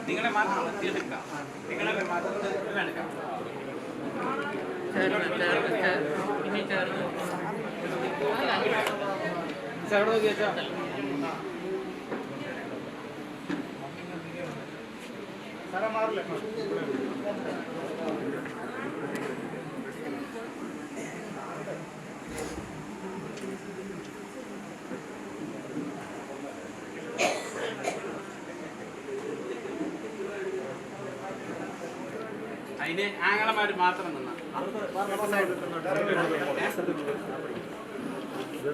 നിങ്ങളെ മാത്രം തീർക്കാം, നിങ്ങളെ മാത്രം എടുക്കാം. ചേർന്ന് നോക്കി വെച്ചാൽ സാറേ മാറില്ല. അതിന് ആങ്ങളമാര് മാത്രം നിന്ന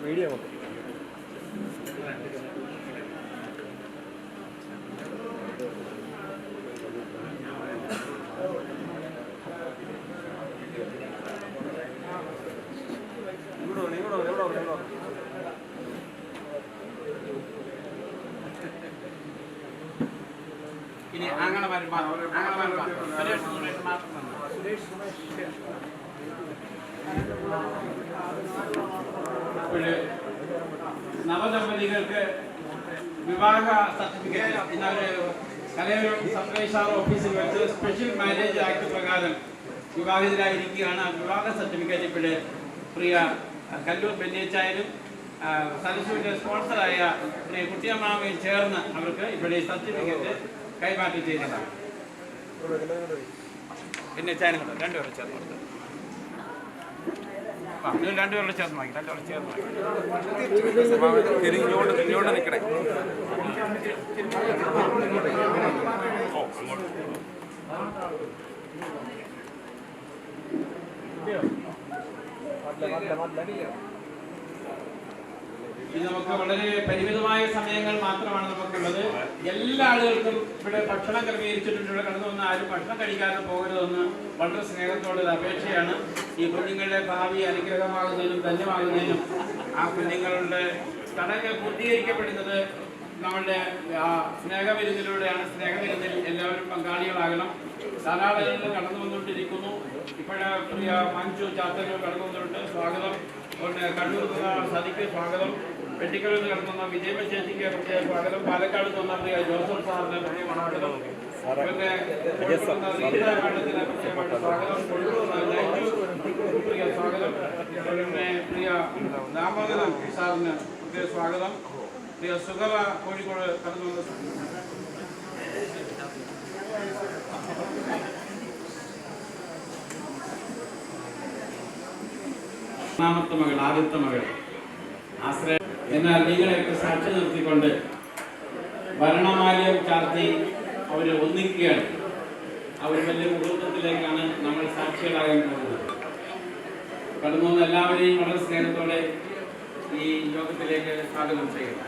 വീഡിയോ ഇനി ആങ്ങളമാര് മാത്രം നവദമ്പതികൾക്ക് വിവാഹ സർട്ടിഫിക്കറ്റ് ഇന്നലെ കലയൂർ സബ് രജിസ്ട്രാർ ഓഫീസിൽ വെച്ച് സ്പെഷ്യൽ മാരേജ് ആക്ട് പ്രകാരം വിവാഹിതരായിരിക്കുകയാണ്. ആ വിവാഹ സർട്ടിഫിക്കറ്റ് ഇവിടെ പ്രിയ കല്ലൂർ ബെന്നിയച്ചായനും സരസ്വതിയുടെ സ്പോൺസറായ പ്രിയ കുട്ടിയമ്മാമയും ചേർന്ന് അവർക്ക് ഇവിടെ സർട്ടിഫിക്കറ്റ് കൈമാറ്റം ചെയ്തതാണ്. ബെന്നിയച്ചായനും കൂടെ രണ്ടുപേരും ചേർന്ന് കൊടുത്തത്. രണ്ടുപേരുടെ ചേർന്ന് വാങ്ങി, രണ്ടുപേരുടെ ചേർന്ന് ഇങ്ങോട്ട് നിൽക്കണേ. ഇത് നമുക്ക് വളരെ പരിമിതമായ സമയങ്ങൾ മാത്രമാണ് നമുക്കുള്ളത്. എല്ലാ ആളുകൾക്കും ഇവിടെ ഭക്ഷണം ക്രമീകരിച്ചിട്ടുണ്ട്. ഇവിടെ കടന്നു വന്ന ആരും ഭക്ഷണം കഴിക്കാതെ പോകരുതെന്ന് വളരെ സ്നേഹത്തോടെ അപേക്ഷയാണ്. ഈ കുഞ്ഞുങ്ങളുടെ ഭാവി അനുഗ്രഹമാകുന്നതിനും ധന്യമാകുന്നതിനും ആ കുഞ്ഞുങ്ങളുടെ ചടങ്ങ് പൂർത്തീകരിക്കപ്പെടുന്നത് നമ്മളുടെ സ്നേഹവിരുന്നിലൂടെയാണ്. സ്നേഹവിരുന്നിൽ എല്ലാവരും പങ്കാളികളാകണം. ധാരാളം കടന്നു വന്നുകൊണ്ടിരിക്കുന്നു. ഇപ്പോഴേ പ്രിയ മഞ്ജു ചാത്തന്നൂർ കടന്നു വന്നിട്ടുണ്ട്, സ്വാഗതം. കണ്ണൂർ സതിക്ക് സ്വാഗതം. വെട്ടിക്കലിൽ നിന്ന് കടന്നുവന്ന വിജയമ ചേച്ചിക്ക് പ്രത്യേക സ്വാഗതം. പാലക്കാട് നിന്ന് പ്രിയ ജോസഫ് സാറിന് പ്രത്യേക സ്വാഗതം. സ്വാഗതം. പ്രിയ സ്വാഗതം. പ്രിയ ദാമോദരൻ സാറിന് പ്രത്യേക സ്വാഗതം. പ്രിയ സുഗത കോഴിക്കോട് കടന്നു വന്ന മൂന്നാമത്തെ മകൾ, ആദ്യത്തെ മകൾ ആശ്രയ. എന്നാൽ നിങ്ങളെയൊക്കെ സാക്ഷി നിർത്തിക്കൊണ്ട് ഭരണമാല്യം ചാർത്തി അവർ ഒന്നിക്കുകയാണ്. അവർ വലിയ മുഹൂർത്തത്തിലേക്കാണ് നമ്മൾ സാക്ഷികളാകാൻ പോകുന്നത്. കടന്നു വന്ന എല്ലാവരെയും വളരെ സ്നേഹത്തോടെ ഈ യോഗത്തിലേക്ക് സ്വാഗതം ചെയ്യുന്നു.